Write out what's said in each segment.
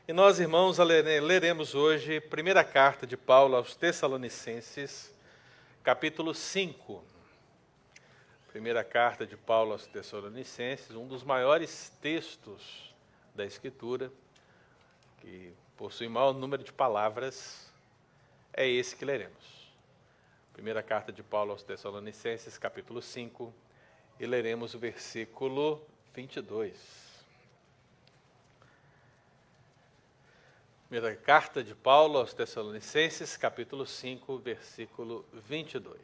E nós, irmãos, leremos hoje a primeira carta de Paulo aos Tessalonicenses, capítulo 5. Primeira carta de Paulo aos Tessalonicenses, um dos maiores textos da Escritura, que possui maior número de palavras, é esse que leremos. Primeira carta de Paulo aos Tessalonicenses, capítulo 5, e leremos o versículo 22. Primeira carta de Paulo aos Tessalonicenses, capítulo 5, versículo 22.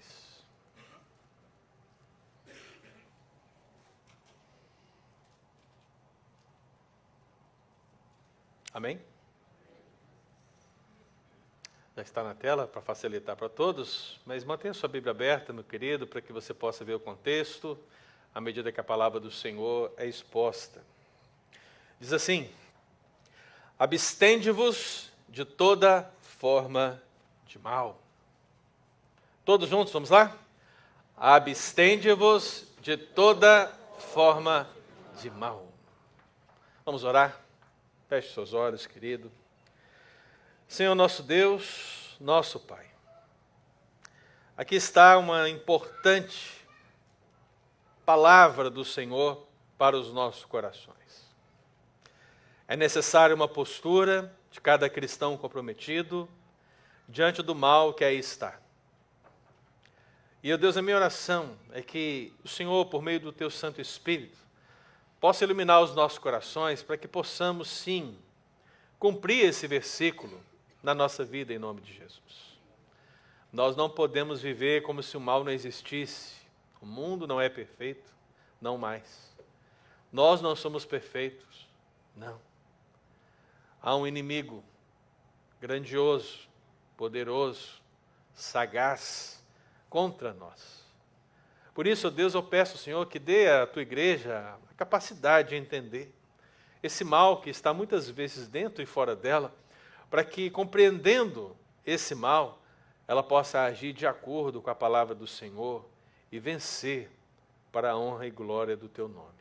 Amém? Já está na tela para facilitar para todos, mas mantenha sua Bíblia aberta, meu querido, para que você possa ver o contexto, à medida que a palavra do Senhor é exposta. Diz assim: abstende-vos de toda forma de mal. Todos juntos, vamos lá? Abstende-vos de toda forma de mal. Vamos orar? Feche seus olhos, querido. Senhor nosso Deus, nosso Pai, aqui está uma importante palavra do Senhor para os nossos corações. É necessária uma postura de cada cristão comprometido diante do mal que aí está. E, Deus, a minha oração é que o Senhor, por meio do Teu Santo Espírito, possa iluminar os nossos corações para que possamos, sim, cumprir esse versículo na nossa vida, em nome de Jesus. Nós não podemos viver como se o mal não existisse. O mundo não é perfeito, não mais. Nós não somos perfeitos, não. Há um inimigo grandioso, poderoso, sagaz contra nós. Por isso, Deus, eu peço, Senhor, que dê à tua igreja a capacidade de entender esse mal que está muitas vezes dentro e fora dela, para que, compreendendo esse mal, ela possa agir de acordo com a palavra do Senhor e vencer para a honra e glória do teu nome.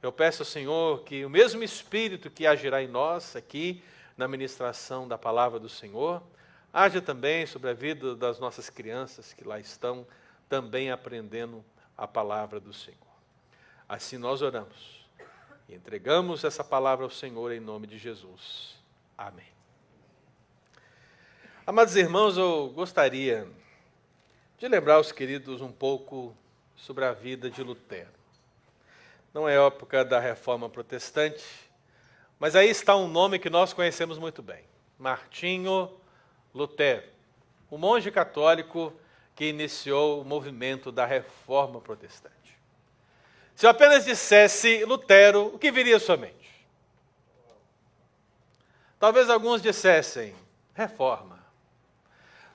Eu peço ao Senhor que o mesmo Espírito que agirá em nós aqui na ministração da palavra do Senhor, haja também sobre a vida das nossas crianças que lá estão também aprendendo a palavra do Senhor. Assim nós oramos e entregamos essa palavra ao Senhor em nome de Jesus. Amém. Amados irmãos, eu gostaria de lembrar os queridos um pouco sobre a vida de Lutero. Não é época da Reforma Protestante, mas aí está um nome que nós conhecemos muito bem. Martinho Lutero, o monge católico que iniciou o movimento da Reforma Protestante. Se eu apenas dissesse Lutero, o que viria à sua mente? Talvez alguns dissessem Reforma.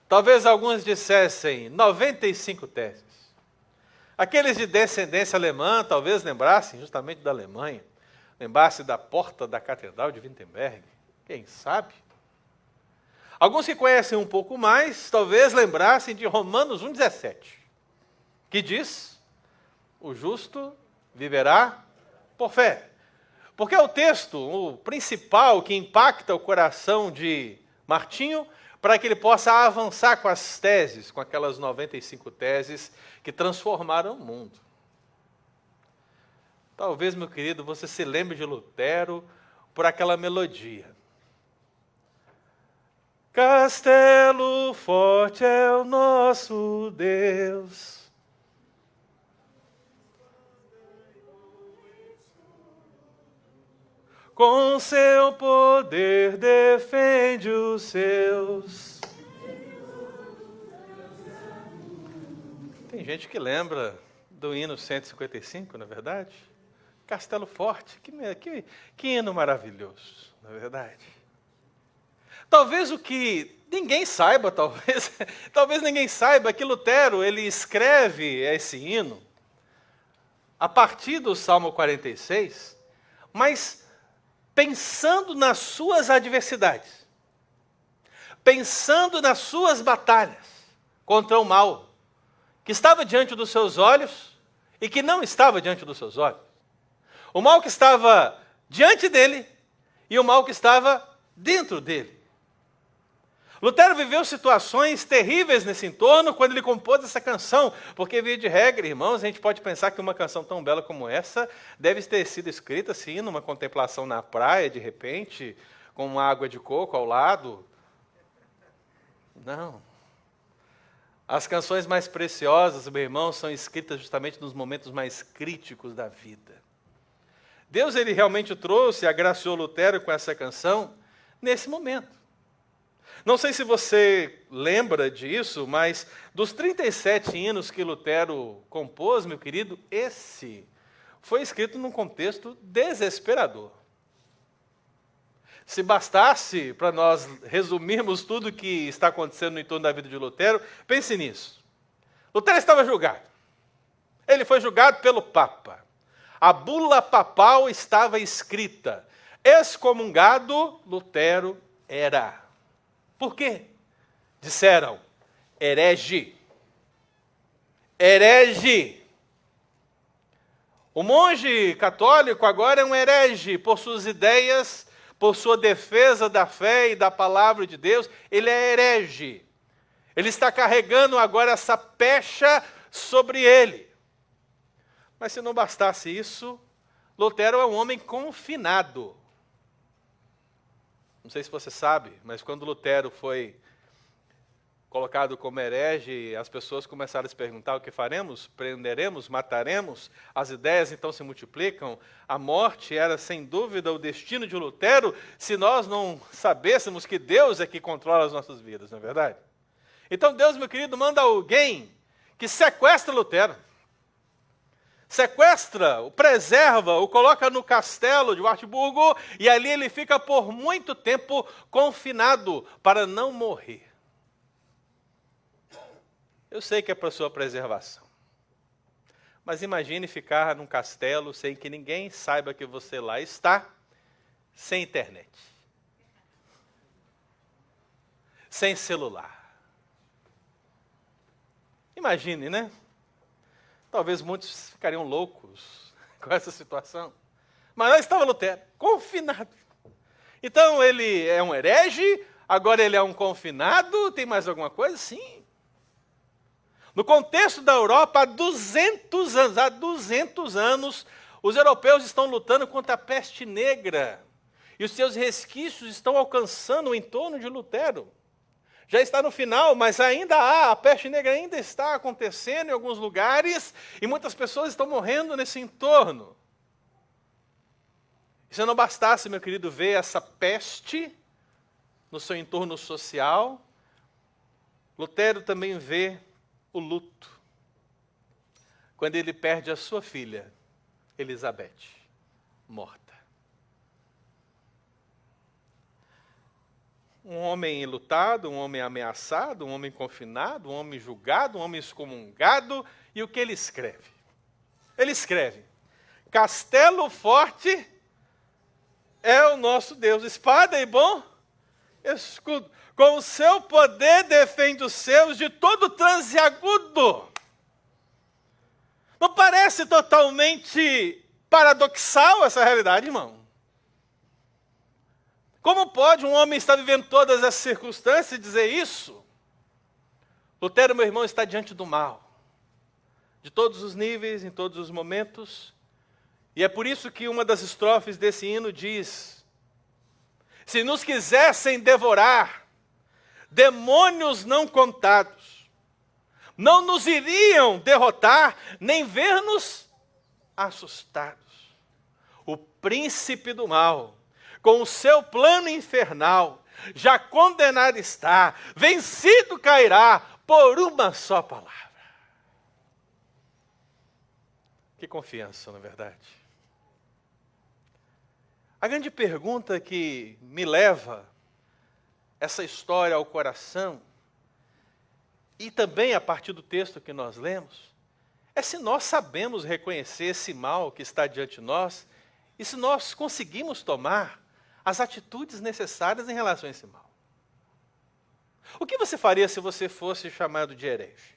Talvez alguns dissessem 95 teses. Aqueles de descendência alemã talvez lembrassem justamente da Alemanha, lembrassem da porta da Catedral de Wittenberg, quem sabe? Alguns que conhecem um pouco mais, talvez lembrassem de Romanos 1,17, que diz, o justo viverá por fé. Porque é o texto, o principal, que impacta o coração de Martinho, para que ele possa avançar com as teses, com aquelas 95 teses que transformaram o mundo. Talvez, meu querido, você se lembre de Lutero por aquela melodia. Castelo forte é o nosso Deus. Com seu poder defende os seus. Tem gente que lembra do hino 155, não é verdade? Castelo Forte, que hino maravilhoso, não é verdade? Talvez o que ninguém saiba, talvez ninguém saiba que Lutero, ele escreve esse hino a partir do Salmo 46, mas pensando nas suas adversidades, pensando nas suas batalhas contra o mal, que estava diante dos seus olhos e e que não estava diante dos seus olhos. O mal que estava diante dele e o mal que estava dentro dele. Lutero viveu situações terríveis nesse entorno quando ele compôs essa canção, porque, via de regra, irmãos, a gente pode pensar que uma canção tão bela como essa deve ter sido escrita assim, numa contemplação na praia, de repente, com uma água de coco ao lado. Não. As canções mais preciosas, meu irmão, são escritas justamente nos momentos mais críticos da vida. Deus, ele realmente trouxe, agraciou Lutero com essa canção nesse momento. Não sei se você lembra disso, mas dos 37 hinos que Lutero compôs, meu querido, esse foi escrito num contexto desesperador. Se bastasse para nós resumirmos tudo o que está acontecendo no entorno da vida de Lutero, pense nisso. Lutero estava julgado. Ele foi julgado pelo Papa. A bula papal estava escrita. Excomungado, Lutero era. Por quê? Disseram, herege. Herege. O monge católico agora é um herege por suas ideias, por sua defesa da fé e da palavra de Deus. Ele é herege. Ele está carregando agora essa pecha sobre ele. Mas se não bastasse isso, Lutero é um homem confinado. Não sei se você sabe, mas quando Lutero foi colocado como herege, as pessoas começaram a se perguntar: o que faremos? Prenderemos? Mataremos? As ideias então se multiplicam. A morte era sem dúvida o destino de Lutero, se nós não sabêssemos que Deus é que controla as nossas vidas, não é verdade? Então Deus, meu querido, manda alguém que sequestra Lutero. Sequestra, o preserva, o coloca no castelo de Wartburgo e ali ele fica por muito tempo confinado para não morrer. Eu sei que é para sua preservação. Mas imagine ficar num castelo sem que ninguém saiba que você lá está, sem internet, sem celular. Imagine, né? Talvez muitos ficariam loucos com essa situação. Mas lá estava Lutero, confinado. Então ele é um herege, agora ele é um confinado, tem mais alguma coisa? Sim. No contexto da Europa, há 200 anos, os europeus estão lutando contra a peste negra. E os seus resquícios estão alcançando o entorno de Lutero. Já está no final, mas ainda há, a peste negra ainda está acontecendo em alguns lugares, e muitas pessoas estão morrendo nesse entorno. E se não bastasse, meu querido, ver essa peste no seu entorno social, Lutero também vê o luto, quando ele perde a sua filha, Elizabeth, morta. Um homem enlutado, um homem ameaçado, um homem confinado, um homem julgado, um homem excomungado. E o que ele escreve? Ele escreve: castelo forte é o nosso Deus, espada e bom escudo. Com o seu poder defende os seus de todo transe agudo. Não parece totalmente paradoxal essa realidade, irmão? Como pode um homem estar vivendo todas essas circunstâncias e dizer isso? Lutero, meu irmão, está diante do mal. De todos os níveis, em todos os momentos. E é por isso que uma das estrofes desse hino diz: se nos quisessem devorar, demônios não contados, não nos iriam derrotar, nem ver-nos assustados. O príncipe do mal, com o seu plano infernal, já condenado está, vencido cairá por uma só palavra. Que confiança, na verdade. A grande pergunta que me leva essa história ao coração, e também a partir do texto que nós lemos, é se nós sabemos reconhecer esse mal que está diante de nós, e se nós conseguimos tomar as atitudes necessárias em relação a esse mal. O que você faria se você fosse chamado de herege?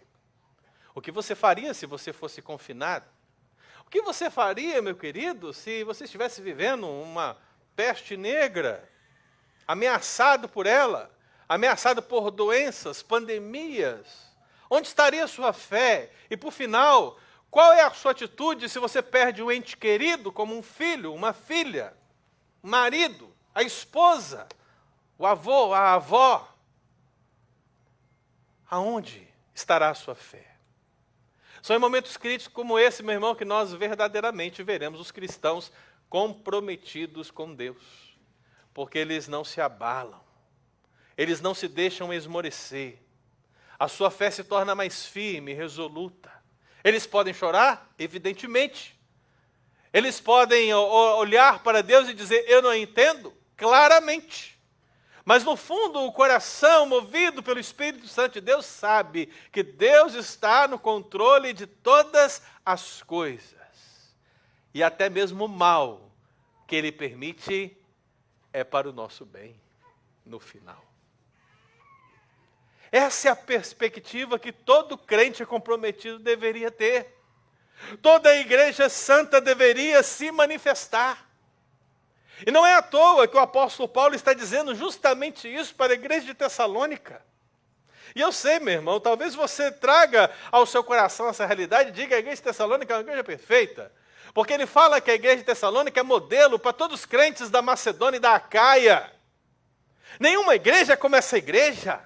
O que você faria se você fosse confinado? O que você faria, meu querido, se você estivesse vivendo uma peste negra, ameaçado por ela, ameaçado por doenças, pandemias, onde estaria a sua fé? E por final, qual é a sua atitude se você perde um ente querido, como um filho, uma filha, um marido, a esposa, o avô, a avó? Aonde estará a sua fé? São em momentos críticos como esse, meu irmão, que nós verdadeiramente veremos os cristãos comprometidos com Deus, porque eles não se abalam, eles não se deixam esmorecer, a sua fé se torna mais firme e resoluta. Eles podem chorar? Evidentemente. Eles podem olhar para Deus e dizer, eu não entendo? Claramente. Mas no fundo, o coração, movido pelo Espírito Santo de Deus, sabe que Deus está no controle de todas as coisas. E até mesmo o mal que Ele permite é para o nosso bem, no final. Essa é a perspectiva que todo crente comprometido deveria ter. Toda a igreja santa deveria se manifestar. E não é à toa que o apóstolo Paulo está dizendo justamente isso para a igreja de Tessalônica. E eu sei, meu irmão, talvez você traga ao seu coração essa realidade e diga que a igreja de Tessalônica é uma igreja perfeita. Porque ele fala que a igreja de Tessalônica é modelo para todos os crentes da Macedônia e da Acaia. Nenhuma igreja é como essa igreja.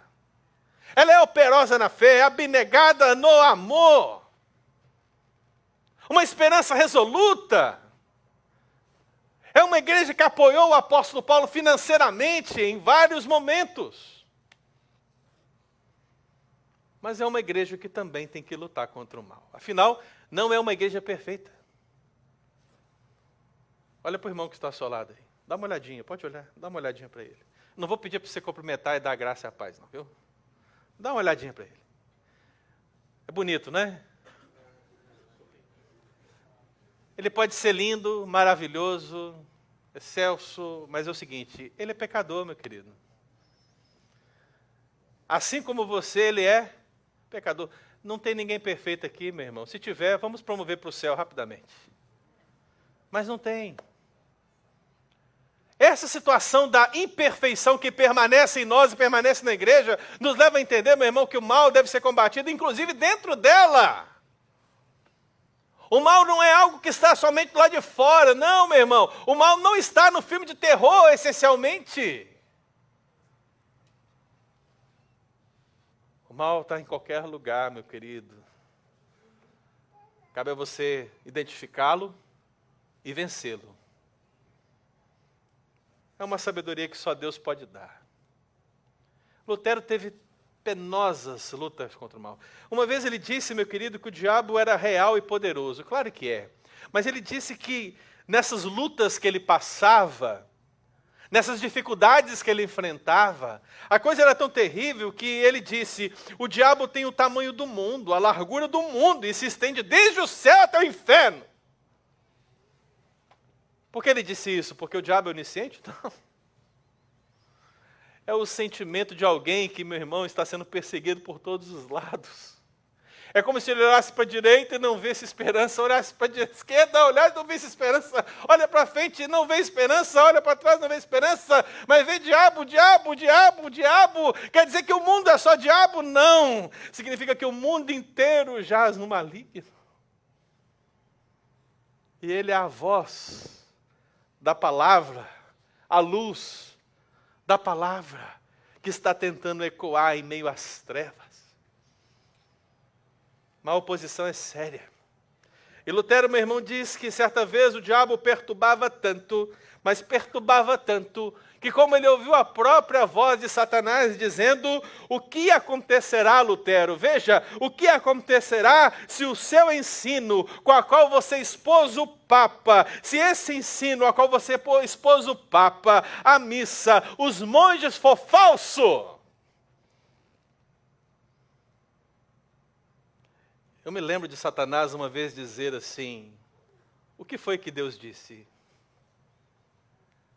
Ela é operosa na fé, é abnegada no amor. Uma esperança resoluta. É uma igreja que apoiou o apóstolo Paulo financeiramente em vários momentos. Mas é uma igreja que também tem que lutar contra o mal. Afinal, não é uma igreja perfeita. Olha para o irmão que está ao seu lado aí. Dá uma olhadinha, pode olhar, dá uma olhadinha para ele. Não vou pedir para você cumprimentar e dar graça e a paz, não, viu? Dá uma olhadinha para ele. É bonito, né? Ele pode ser lindo, maravilhoso, excelso, mas é o seguinte, ele é pecador, meu querido. Assim como você, ele é pecador. Não tem ninguém perfeito aqui, meu irmão. Se tiver, vamos promover para o céu rapidamente. Mas não tem. Essa situação da imperfeição que permanece em nós e permanece na igreja, nos leva a entender, meu irmão, que o mal deve ser combatido, inclusive dentro dela. O mal não é algo que está somente lá de fora. Não, meu irmão. O mal não está no filme de terror, essencialmente. O mal está em qualquer lugar, meu querido. Cabe a você identificá-lo e vencê-lo. É uma sabedoria que só Deus pode dar. Lutero teve penosas lutas contra o mal. Uma vez ele disse, meu querido, que o diabo era real e poderoso. Claro que é. Mas ele disse que nessas lutas que ele passava, nessas dificuldades que ele enfrentava, a coisa era tão terrível que ele disse, o diabo tem o tamanho do mundo, a largura do mundo, e se estende desde o céu até o inferno. Por que ele disse isso? Porque o diabo é onisciente? Não. É o sentimento de alguém que, meu irmão, está sendo perseguido por todos os lados. É como se ele olhasse para a direita e não visse esperança, olhasse para a esquerda, olhasse e não visse esperança, olha para frente e não vê esperança, olha para trás e não vê esperança, mas vê diabo, diabo, diabo, diabo. Quer dizer que o mundo é só diabo? Não. Significa que o mundo inteiro jaz no maligno. E ele é a voz da palavra, a luz da palavra que está tentando ecoar em meio às trevas. Mas a oposição é séria. E Lutero, meu irmão, diz que certa vez o diabo perturbava tanto, mas perturbava tanto, que como ele ouviu a própria voz de Satanás dizendo, o que acontecerá, Lutero? Veja, o que acontecerá se o seu ensino, com a qual você expôs o Papa, se esse ensino a qual você expôs o Papa, a missa, os monges for falso? Eu me lembro de Satanás uma vez dizer assim, o que foi que Deus disse?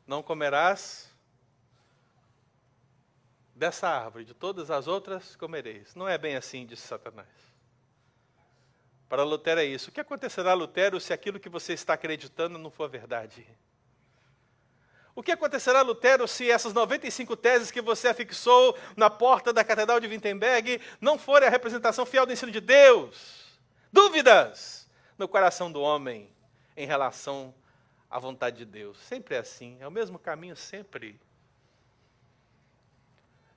Não comerás dessa árvore, de todas as outras comereis. Não é bem assim, disse Satanás. Para Lutero é isso. O que acontecerá, Lutero, se aquilo que você está acreditando não for verdade? O que acontecerá, Lutero, se essas 95 teses que você afixou na porta da Catedral de Wittenberg não forem a representação fiel do ensino de Deus? Dúvidas no coração do homem em relação à vontade de Deus. Sempre é assim, é o mesmo caminho sempre.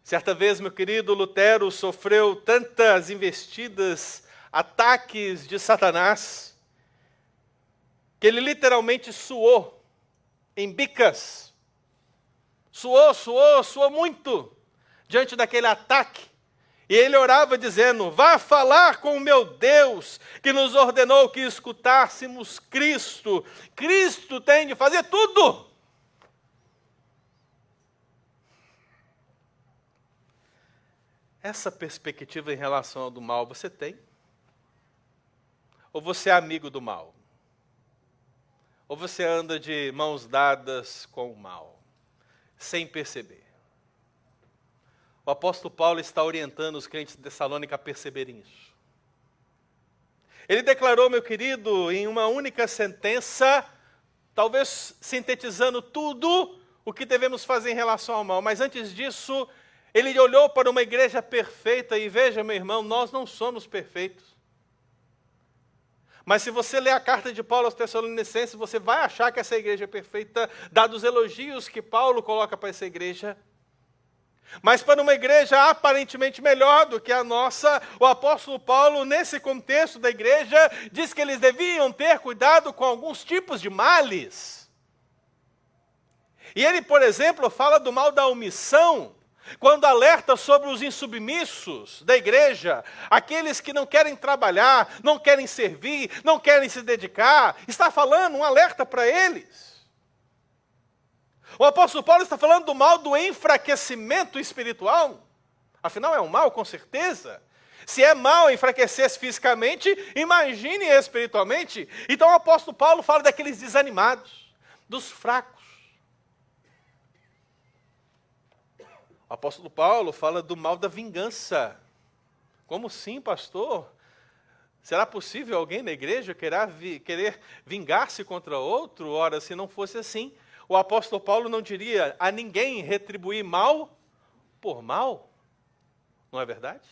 Certa vez, meu querido, Lutero sofreu tantas investidas, ataques de Satanás, que ele literalmente suou em bicas. Suou muito diante daquele ataque. E ele orava dizendo: vá falar com o meu Deus, que nos ordenou que escutássemos Cristo. Cristo tem de fazer tudo. Essa perspectiva em relação ao do mal você tem? Ou você é amigo do mal? Ou você anda de mãos dadas com o mal, sem perceber? O apóstolo Paulo está orientando os crentes de Tessalônica a perceberem isso. Ele declarou, meu querido, em uma única sentença, talvez sintetizando tudo o que devemos fazer em relação ao mal. Mas antes disso, ele olhou para uma igreja perfeita e veja, meu irmão, nós não somos perfeitos. Mas se você ler a carta de Paulo aos Tessalonicenses, você vai achar que essa igreja é perfeita, dados os elogios que Paulo coloca para essa igreja. Mas para uma igreja aparentemente melhor do que a nossa, o apóstolo Paulo, nesse contexto da igreja, diz que eles deviam ter cuidado com alguns tipos de males. E ele, por exemplo, fala do mal da omissão, quando alerta sobre os insubmissos da igreja, aqueles que não querem trabalhar, não querem servir, não querem se dedicar, está falando um alerta para eles. O apóstolo Paulo está falando do mal do enfraquecimento espiritual. Afinal, é um mal, com certeza. Se é mal enfraquecer-se fisicamente, imagine espiritualmente. Então o apóstolo Paulo fala daqueles desanimados, dos fracos. O apóstolo Paulo fala do mal da vingança. Como assim, pastor? Será possível alguém na igreja querer vingar-se contra outro? Ora, se não fosse assim, o apóstolo Paulo não diria a ninguém retribuir mal por mal. Não é verdade?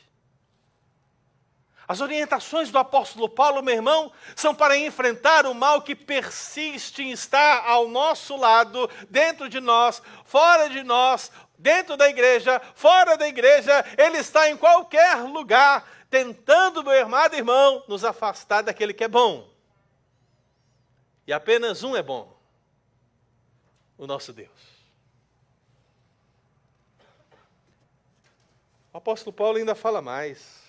As orientações do apóstolo Paulo, meu irmão, são para enfrentar o mal que persiste em estar ao nosso lado, dentro de nós, fora de nós, dentro da igreja, fora da igreja. Ele está em qualquer lugar, tentando, meu amado irmão, nos afastar daquele que é bom. E apenas um é bom: o nosso Deus. O apóstolo Paulo ainda fala mais.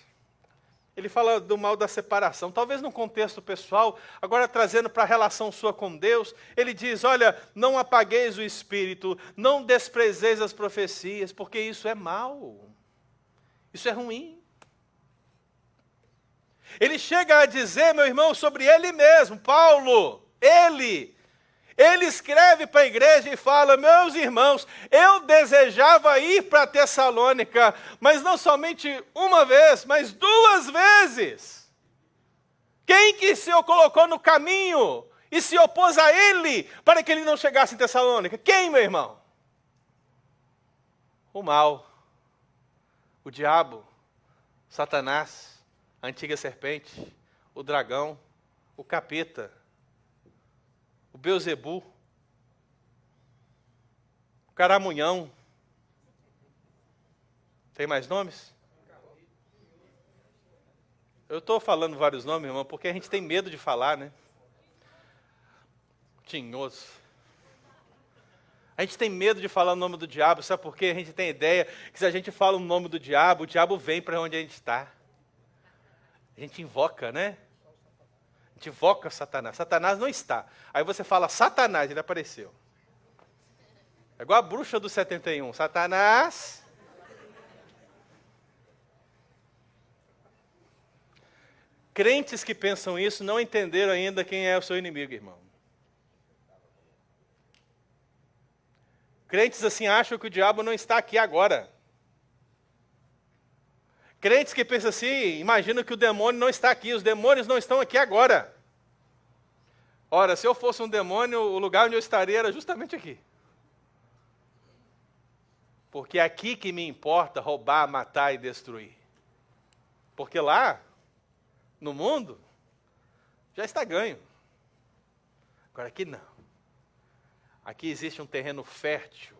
Ele fala do mal da separação, talvez no contexto pessoal, agora trazendo para a relação sua com Deus. Ele diz: olha, não apagueis o espírito, não desprezeis as profecias, porque isso é mal, isso é ruim. Ele chega a dizer, meu irmão, sobre ele mesmo, Paulo, ele escreve para a igreja e fala: meus irmãos, eu desejava ir para Tessalônica, mas não somente uma vez, mas 2 vezes. Quem que se colocou no caminho e se opôs a ele para que ele não chegasse em Tessalônica? Quem, meu irmão? O mal, o diabo, Satanás, a antiga serpente, o dragão, o capeta, o Beuzebu, o Caramunhão. Tem mais nomes? Eu estou falando vários nomes, irmão, porque a gente tem medo de falar, né? Tinhoso. A gente tem medo de falar o nome do diabo, sabe por quê? A gente tem ideia que se a gente fala o nome do diabo, o diabo vem para onde a gente está. A gente invoca, né? A gente invoca Satanás. Satanás não está. Aí você fala Satanás, ele apareceu. É igual a bruxa do 71. Satanás. Crentes que pensam isso não entenderam ainda quem é o seu inimigo, irmão. Crentes assim acham que o diabo não está aqui agora. Crentes que pensam assim, imaginam que o demônio não está aqui. Os demônios não estão aqui agora. Ora, se eu fosse um demônio, o lugar onde eu estaria era justamente aqui. Porque é aqui que me importa roubar, matar e destruir. Porque lá, no mundo, já está ganho. Agora aqui não. Aqui existe um terreno fértil,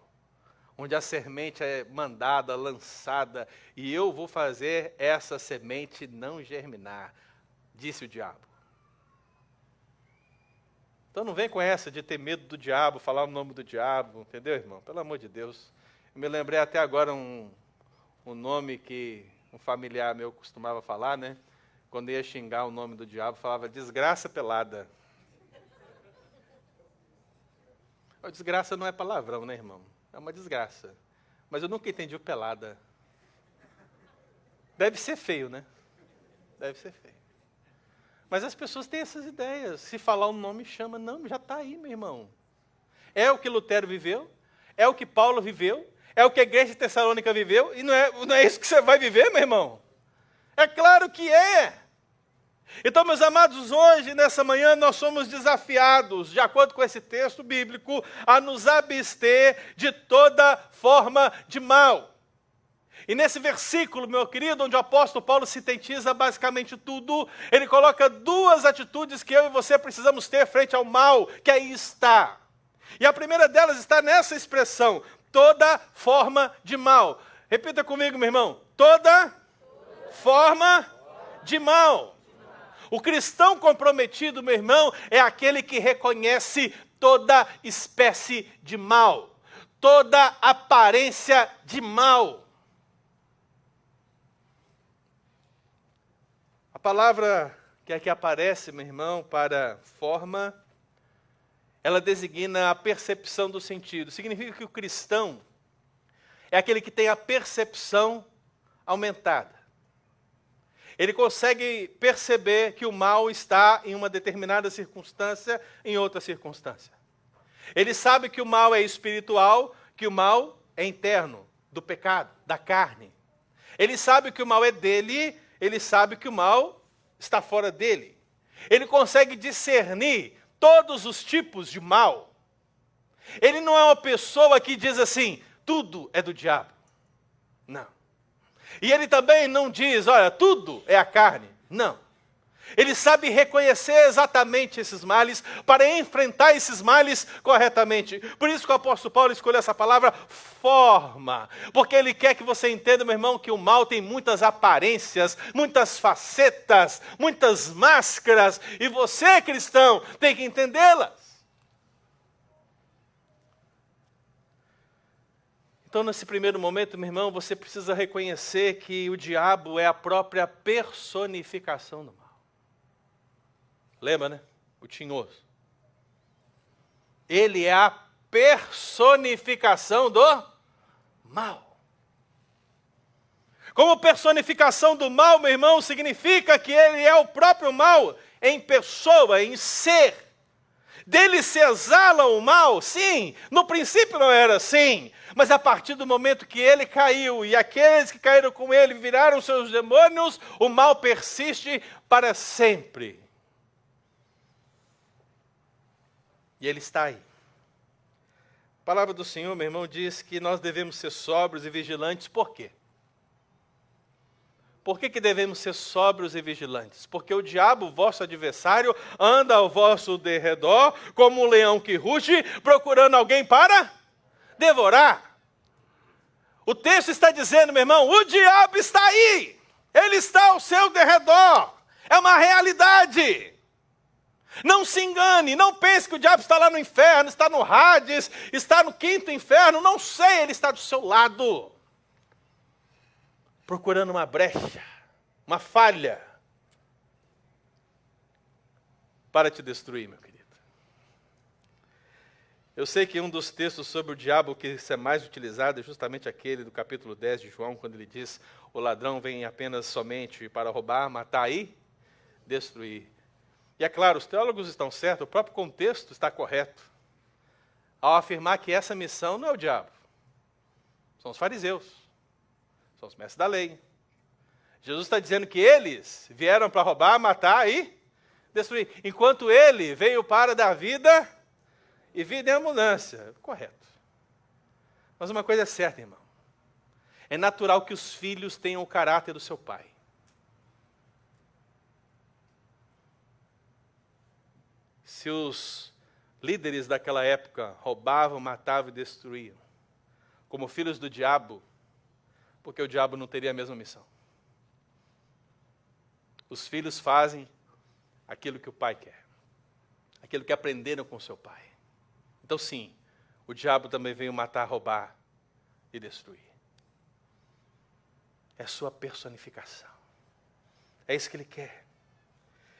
onde a semente é mandada, lançada, e eu vou fazer essa semente não germinar, disse o diabo. Então não vem com essa de ter medo do diabo, falar o nome do diabo, entendeu, irmão? Pelo amor de Deus. Eu me lembrei até agora um nome que um familiar meu costumava falar, né? Quando ia xingar o nome do diabo, falava desgraça pelada. Desgraça não é palavrão, né, irmão? É uma desgraça. Mas eu nunca entendi o pelada. Deve ser feio, né? Deve ser feio. Mas as pessoas têm essas ideias. Se falar um nome, chama. Não, já está aí, meu irmão. É o que Lutero viveu, é o que Paulo viveu, é o que a igreja de Tessalônica viveu, e não é isso que você vai viver, meu irmão? É claro que é. Então, meus amados, hoje, nessa manhã, nós somos desafiados, de acordo com esse texto bíblico, a nos abster de toda forma de mal. E nesse versículo, meu querido, onde o apóstolo Paulo sintetiza basicamente tudo, ele coloca duas atitudes que eu e você precisamos ter frente ao mal, que aí está. E a primeira delas está nessa expressão, toda forma de mal. Repita comigo, meu irmão, toda forma de mal. O cristão comprometido, meu irmão, é aquele que reconhece toda espécie de mal, toda aparência de mal. A palavra que aqui aparece, meu irmão, para forma, ela designa a percepção do sentido. Significa que o cristão é aquele que tem a percepção aumentada. Ele consegue perceber que o mal está em uma determinada circunstância, em outra circunstância. Ele sabe que o mal é espiritual, que o mal é interno, do pecado, da carne. Ele sabe que o mal é dele, ele sabe que o mal está fora dele. Ele consegue discernir todos os tipos de mal. Ele não é uma pessoa que diz assim, tudo é do diabo. Não. E ele também não diz, olha, tudo é a carne. Não. Ele sabe reconhecer exatamente esses males para enfrentar esses males corretamente. Por isso que o apóstolo Paulo escolheu essa palavra forma. Porque ele quer que você entenda, meu irmão, que o mal tem muitas aparências, muitas facetas, muitas máscaras. E você, cristão, tem que entendê-las. Então, nesse primeiro momento, meu irmão, você precisa reconhecer que o diabo é a própria personificação do mal. Lembra, né? O tinhoso. Ele é a personificação do mal. Como personificação do mal, meu irmão, significa que ele é o próprio mal em pessoa, em ser. Dele se exala o mal? Sim, no princípio não era assim, mas a partir do momento que ele caiu e aqueles que caíram com ele viraram seus demônios, o mal persiste para sempre. E ele está aí. A palavra do Senhor, meu irmão, diz que nós devemos ser sóbrios e vigilantes. Por quê? Por que devemos ser sóbrios e vigilantes? Porque o diabo, vosso adversário, anda ao vosso derredor, como um leão que ruge, procurando alguém para devorar. O texto está dizendo, meu irmão, o diabo está aí. Ele está ao seu derredor. É uma realidade. Não se engane, não pense que o diabo está lá no inferno, está no Hades, está no quinto inferno, não sei, ele está do seu lado. Procurando uma brecha, uma falha, para te destruir, meu querido. Eu sei que um dos textos sobre o diabo que é mais utilizado é justamente aquele do capítulo 10 de João, quando ele diz, o ladrão vem apenas somente para roubar, matar e destruir. E é claro, os teólogos estão certos, o próprio contexto está correto, ao afirmar que essa missão não é o diabo, são os fariseus. São os mestres da lei. Jesus está dizendo que eles vieram para roubar, matar e destruir. Enquanto ele veio para dar vida e vida em abundância. Correto. Mas uma coisa é certa, irmão. É natural que os filhos tenham o caráter do seu pai. Se os líderes daquela época roubavam, matavam e destruíam, como filhos do diabo, porque o diabo não teria a mesma missão. Os filhos fazem aquilo que o pai quer, aquilo que aprenderam com seu pai. Então sim, o diabo também veio matar, roubar e destruir. É sua personificação. É isso que ele quer.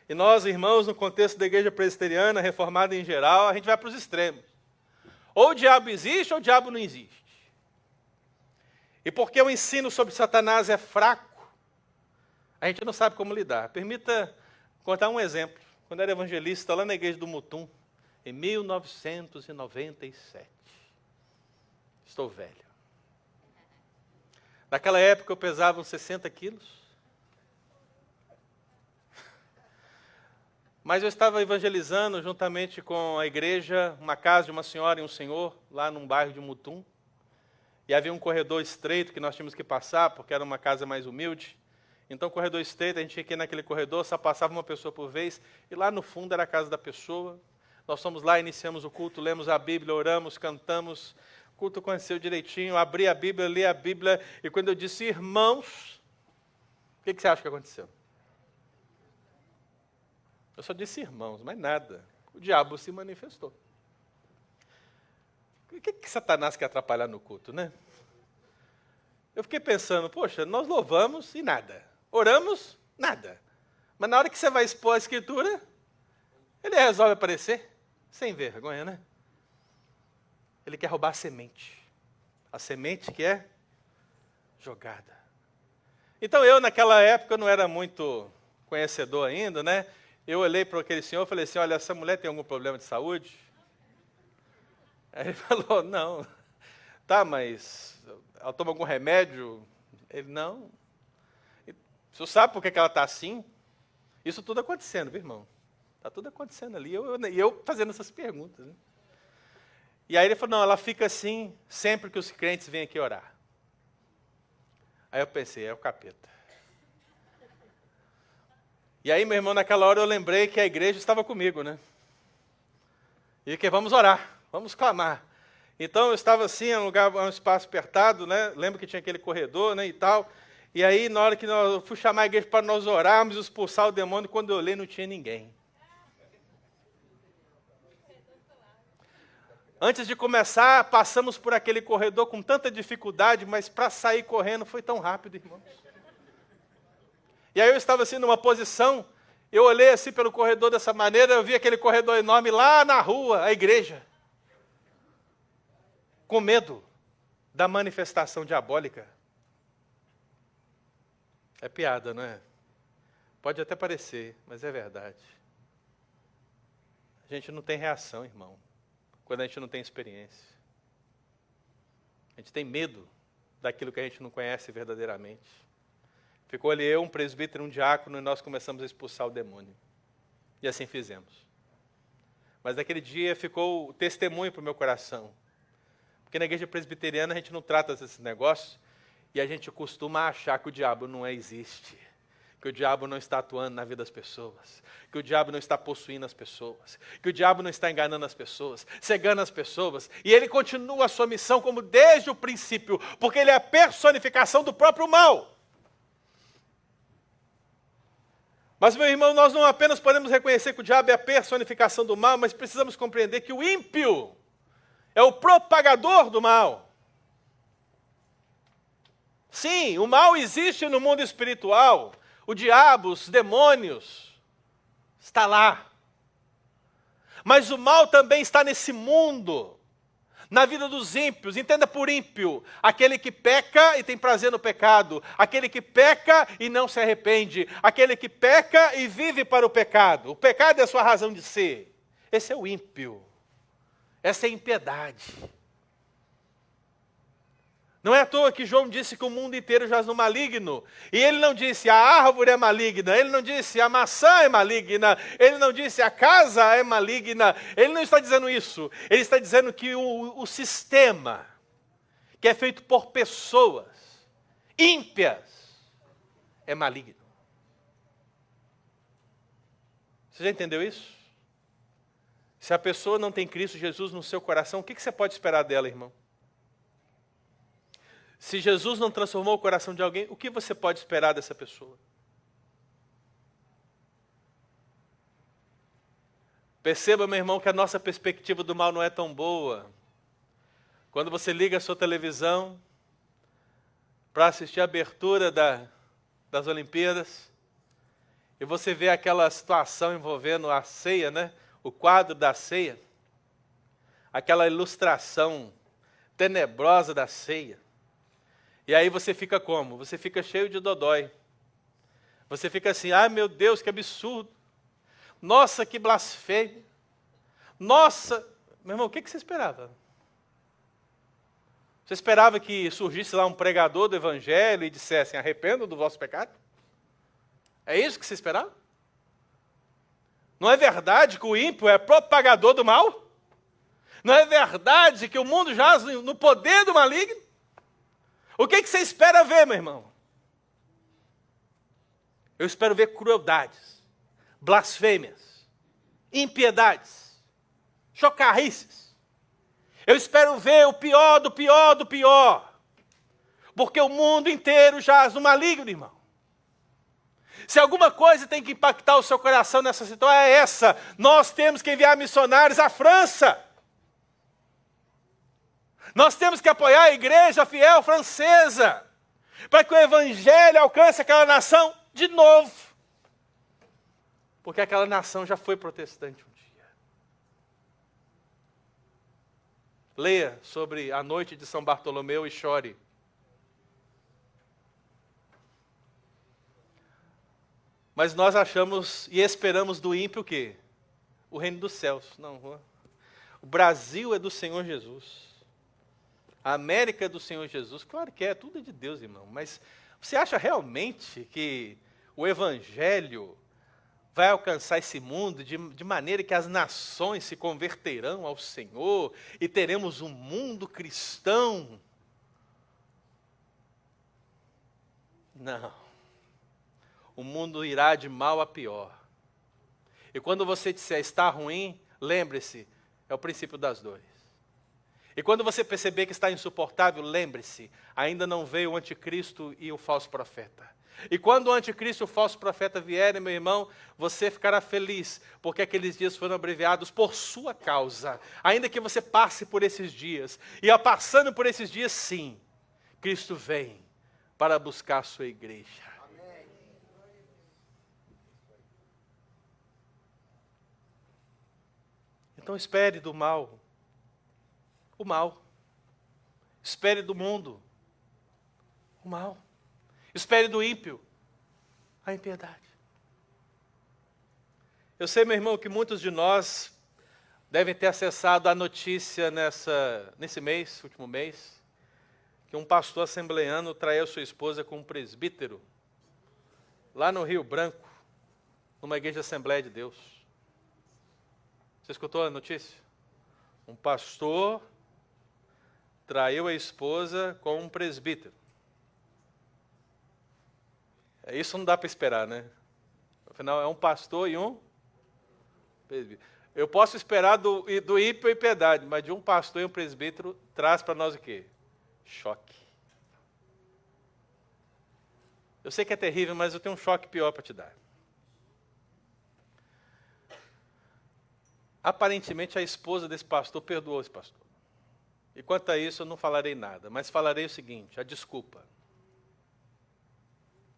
E nós, irmãos, no contexto da igreja presbiteriana, reformada em geral, a gente vai para os extremos. Ou o diabo existe, ou o diabo não existe. E porque o ensino sobre Satanás é fraco, a gente não sabe como lidar. Permita contar um exemplo. Quando eu era evangelista, lá na igreja do Mutum, em 1997. Estou velho. Naquela época eu pesava uns 60 quilos. Mas eu estava evangelizando juntamente com a igreja, uma casa de uma senhora e um senhor, lá num bairro de Mutum. E havia um corredor estreito que nós tínhamos que passar, porque era uma casa mais humilde. Então, corredor estreito, a gente tinha que ir naquele corredor, só passava uma pessoa por vez, e lá no fundo era a casa da pessoa. Nós fomos lá, iniciamos o culto, lemos a Bíblia, oramos, cantamos. O culto aconteceu direitinho, abri a Bíblia, li a Bíblia, e quando eu disse irmãos, o que você acha que aconteceu? Eu só disse irmãos, mas nada. O diabo se manifestou. O que Satanás quer atrapalhar no culto, né? Eu fiquei pensando, poxa, nós louvamos e nada. Oramos, nada. Mas na hora que você vai expor a Escritura, ele resolve aparecer. Sem vergonha, né? Ele quer roubar a semente. A semente que é jogada. Então eu, naquela época, não era muito conhecedor ainda, né? Eu olhei para aquele senhor e falei assim, olha, essa mulher tem algum problema de saúde? Aí ele falou, não. Tá, mas ela toma algum remédio? Ele, não. O senhor sabe por que ela está assim? Isso tudo acontecendo, viu, irmão? Está tudo acontecendo ali. E eu fazendo essas perguntas. Né? E aí ele falou, não, ela fica assim sempre que os crentes vêm aqui orar. Aí eu pensei, é o capeta. E aí, meu irmão, naquela hora eu lembrei que a igreja estava comigo, né? E que vamos orar, vamos clamar. Então eu estava assim, um espaço apertado, né? Lembro que tinha aquele corredor, né, e tal. E aí, na hora que eu fui chamar a igreja para nós orarmos, expulsar o demônio, quando eu olhei, não tinha ninguém. Antes de começar, passamos por aquele corredor com tanta dificuldade, mas para sair correndo foi tão rápido, irmãos. E aí eu estava assim numa posição, eu olhei assim pelo corredor dessa maneira, eu vi aquele corredor enorme lá na rua, a igreja. Com medo da manifestação diabólica. É piada, não é? Pode até parecer, mas é verdade. A gente não tem reação, irmão, quando a gente não tem experiência. A gente tem medo daquilo que a gente não conhece verdadeiramente. Ficou ali eu, um presbítero, um diácono, e nós começamos a expulsar o demônio. E assim fizemos. Mas naquele dia ficou o testemunho para o meu coração. Porque na igreja presbiteriana a gente não trata desses negócios, e a gente costuma achar que o diabo não existe. Que o diabo não está atuando na vida das pessoas. Que o diabo não está possuindo as pessoas. Que o diabo não está enganando as pessoas, cegando as pessoas. E ele continua a sua missão como desde o princípio, porque ele é a personificação do próprio mal. Mas, meu irmão, nós não apenas podemos reconhecer que o diabo é a personificação do mal, mas precisamos compreender que o ímpio é o propagador do mal. Sim, o mal existe no mundo espiritual. O diabo, os demônios, está lá. Mas o mal também está nesse mundo. Na vida dos ímpios, entenda por ímpio, aquele que peca e tem prazer no pecado, aquele que peca e não se arrepende, aquele que peca e vive para o pecado. O pecado é a sua razão de ser. Esse é o ímpio. Essa é a impiedade. Não é à toa que João disse que o mundo inteiro jaz no maligno. E ele não disse a árvore é maligna, ele não disse a maçã é maligna, ele não disse a casa é maligna. Ele não está dizendo isso. Ele está dizendo que o sistema, que é feito por pessoas, ímpias é maligno. Você já entendeu isso? Se a pessoa não tem Cristo Jesus no seu coração, o que você pode esperar dela, irmão? Se Jesus não transformou o coração de alguém, o que você pode esperar dessa pessoa? Perceba, meu irmão, que a nossa perspectiva do mal não é tão boa. Quando você liga a sua televisão para assistir a abertura das Olimpíadas, e você vê aquela situação envolvendo a ceia, né? O quadro da ceia, aquela ilustração tenebrosa da ceia. E aí você fica como? Você fica cheio de dodói. Você fica assim, ai meu Deus, que absurdo. Nossa, que blasfêmia. Nossa, meu irmão, o que você esperava? Você esperava que surgisse lá um pregador do evangelho e dissesse, arrependam do vosso pecado? É isso que você esperava? Não é verdade que o ímpio é propagador do mal? Não é verdade que o mundo jaz no poder do maligno? O que você espera ver, meu irmão? Eu espero ver crueldades, blasfêmias, impiedades, chocarrices. Eu espero ver o pior do pior do pior. Porque o mundo inteiro jaz no maligno, irmão. Se alguma coisa tem que impactar o seu coração nessa situação, é essa. Nós temos que enviar missionários à França. Nós temos que apoiar a igreja fiel francesa, para que o evangelho alcance aquela nação de novo. Porque aquela nação já foi protestante um dia. Leia sobre a noite de São Bartolomeu e chore. Mas nós achamos e esperamos do ímpio o quê? O reino dos céus. Não, o Brasil é do Senhor Jesus. A América é do Senhor Jesus. Claro que é, tudo é de Deus, irmão. Mas você acha realmente que o Evangelho vai alcançar esse mundo de maneira que as nações se converterão ao Senhor e teremos um mundo cristão? Não. O mundo irá de mal a pior. E quando você disser está ruim, lembre-se, é o princípio das dores. E quando você perceber que está insuportável, lembre-se, ainda não veio o anticristo e o falso profeta. E quando o anticristo e o falso profeta vierem, meu irmão, você ficará feliz, porque aqueles dias foram abreviados por sua causa. Ainda que você passe por esses dias, e passando por esses dias, sim, Cristo vem para buscar a sua igreja. Então espere do mal, o mal. Espere do mundo, o mal. Espere do ímpio, a impiedade. Eu sei, meu irmão, que muitos de nós devem ter acessado a notícia nesse mês, último mês, que um pastor assembleano traiu sua esposa com um presbítero, lá no Rio Branco, numa igreja de Assembleia de Deus. Você escutou a notícia? Um pastor traiu a esposa com um presbítero. Isso não dá para esperar, né? Afinal, é um pastor e um presbítero. Eu posso esperar do ímpio e piedade, mas de um pastor e um presbítero traz para nós o quê? Choque. Eu sei que é terrível, mas eu tenho um choque pior para te dar. Aparentemente, a esposa desse pastor perdoou esse pastor. E quanto a isso, eu não falarei nada, mas falarei o seguinte, a desculpa.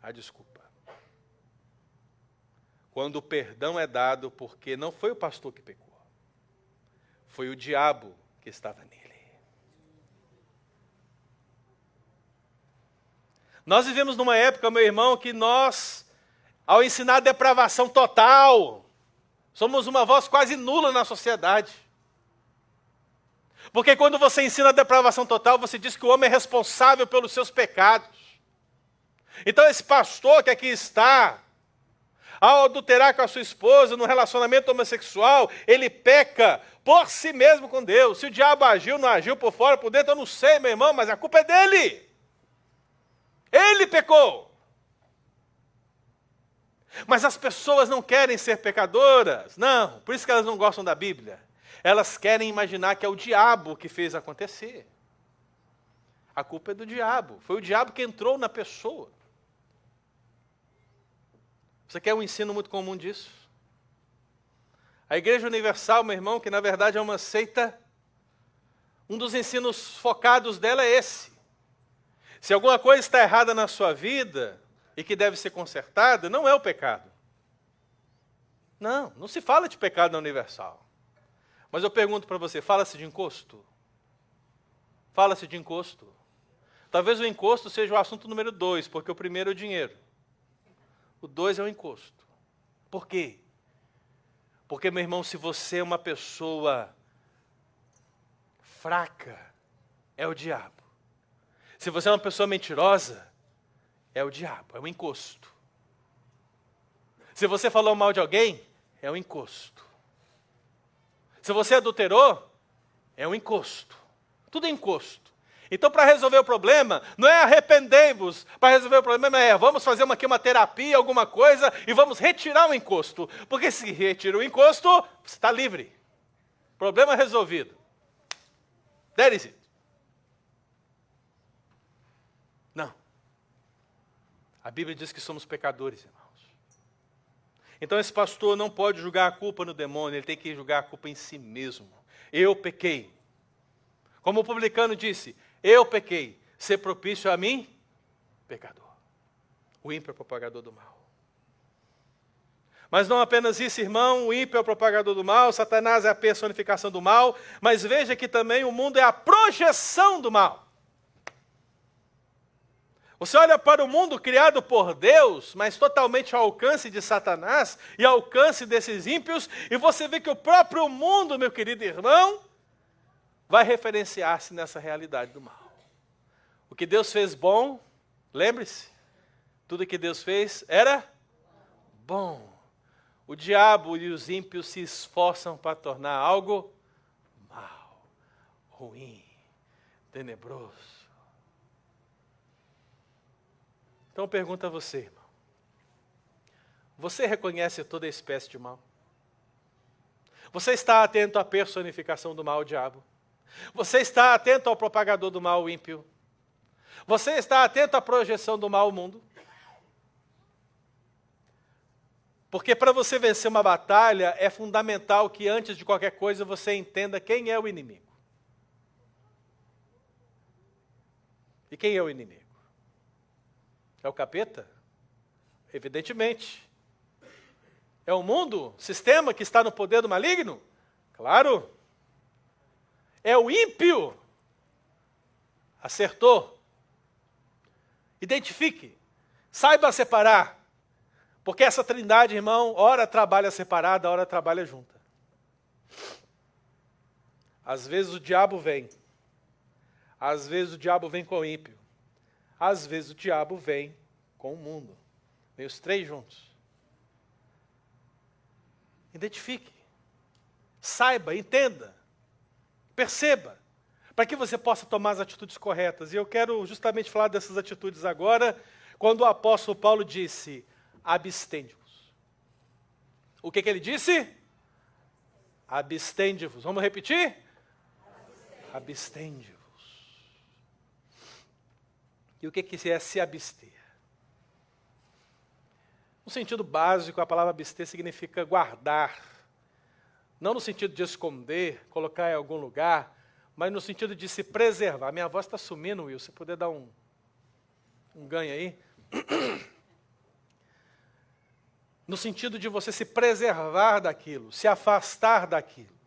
A desculpa. Quando o perdão é dado porque não foi o pastor que pecou, foi o diabo que estava nele. Nós vivemos numa época, meu irmão, que nós, ao ensinar a depravação total, somos uma voz quase nula na sociedade. Porque quando você ensina a depravação total, você diz que o homem é responsável pelos seus pecados. Então esse pastor que aqui está, ao adulterar com a sua esposa no relacionamento homossexual, ele peca por si mesmo com Deus. Se o diabo agiu, não agiu por fora, por dentro, eu não sei, meu irmão, mas a culpa é dele. Ele pecou. Mas as pessoas não querem ser pecadoras. Não, por isso que elas não gostam da Bíblia. Elas querem imaginar que é o diabo que fez acontecer. A culpa é do diabo. Foi o diabo que entrou na pessoa. Você quer um ensino muito comum disso? A Igreja Universal, meu irmão, que na verdade é uma seita, um dos ensinos focados dela é esse. Se alguma coisa está errada na sua vida e que deve ser consertada, não é o pecado. Não se fala de pecado na Universal. Mas eu pergunto para você, fala-se de encosto? Fala-se de encosto? Talvez o encosto seja o assunto número 2, porque o primeiro é o dinheiro. O 2 é o encosto. Por quê? Porque, meu irmão, se você é uma pessoa fraca, é o diabo. Se você é uma pessoa mentirosa, é o diabo, é o encosto. Se você falou mal de alguém, é o encosto. Se você adulterou, é um encosto. Tudo é encosto. Então, para resolver o problema, não é arrependei-vos. Para resolver o problema é, vamos fazer aqui uma terapia, alguma coisa, e vamos retirar o encosto. Porque se retira o encosto, você está livre. Problema resolvido. That is it. Não. A Bíblia diz que somos pecadores, irmãos. Então esse pastor não pode julgar a culpa no demônio, ele tem que julgar a culpa em si mesmo. Eu pequei. Como o publicano disse, eu pequei, ser propício a mim, pecador. O ímpio é o propagador do mal. Mas não apenas isso, irmão, o ímpio é o propagador do mal, Satanás é a personificação do mal, mas veja que também o mundo é a projeção do mal. Você olha para o mundo criado por Deus, mas totalmente ao alcance de Satanás e ao alcance desses ímpios, e você vê que o próprio mundo, meu querido irmão, vai referenciar-se nessa realidade do mal. O que Deus fez bom, lembre-se, tudo que Deus fez era bom. O diabo e os ímpios se esforçam para tornar algo mal, ruim, tenebroso. Então eu pergunto a você, irmão. Você reconhece toda espécie de mal? Você está atento à personificação do mal, o diabo? Você está atento ao propagador do mal, o ímpio? Você está atento à projeção do mal, o mundo? Porque para você vencer uma batalha, é fundamental que antes de qualquer coisa você entenda quem é o inimigo. E quem é o inimigo? É o capeta? Evidentemente. É o mundo, sistema que está no poder do maligno? Claro. É o ímpio? Acertou. Identifique. Saiba separar. Porque essa trindade, irmão, ora trabalha separada, ora trabalha junta. Às vezes o diabo vem. Às vezes o diabo vem com o ímpio. Às vezes o diabo vem com o mundo. Vem os três juntos. Identifique. Saiba, entenda. Perceba. Para que você possa tomar as atitudes corretas. E eu quero justamente falar dessas atitudes agora, quando o apóstolo Paulo disse, abstende-vos. O que ele disse? Abstende-vos. Vamos repetir? Abstende-vos. E o que é se abster? No sentido básico, a palavra abster significa guardar. Não no sentido de esconder, colocar em algum lugar, mas no sentido de se preservar. Minha voz está sumindo, Will. Se puder dar um ganho aí. No sentido de você se preservar daquilo, se afastar daquilo.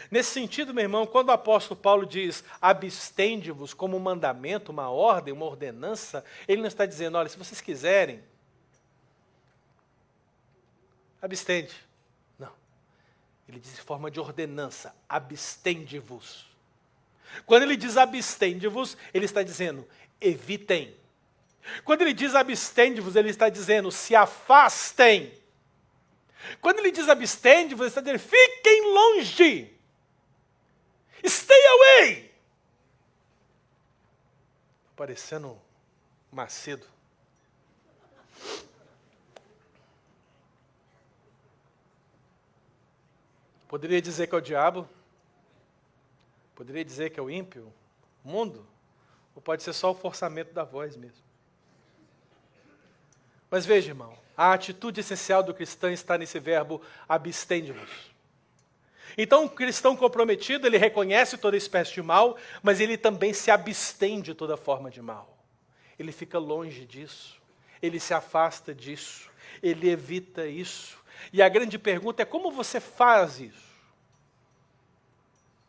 Nesse sentido, meu irmão, quando o apóstolo Paulo diz abstende-vos como um mandamento, uma ordem, uma ordenança, ele não está dizendo, olha, se vocês quiserem, abstende. Não. Ele diz em forma de ordenança, abstende-vos. Quando ele diz abstende-vos, ele está dizendo, evitem. Quando ele diz abstende-vos, ele está dizendo, se afastem. Quando ele diz abstende-vos, ele está dizendo, fiquem longe. Stay away. parecendo Macedo. Poderia dizer que é o diabo? Poderia dizer que é o ímpio? O mundo? Ou pode ser só o forçamento da voz mesmo? Mas veja, irmão, a atitude essencial do cristão está nesse verbo abstende-vos. Então, o cristão comprometido, ele reconhece toda espécie de mal, mas ele também se abstém de toda forma de mal. Ele fica longe disso, ele se afasta disso, ele evita isso. E a grande pergunta é: como você faz isso?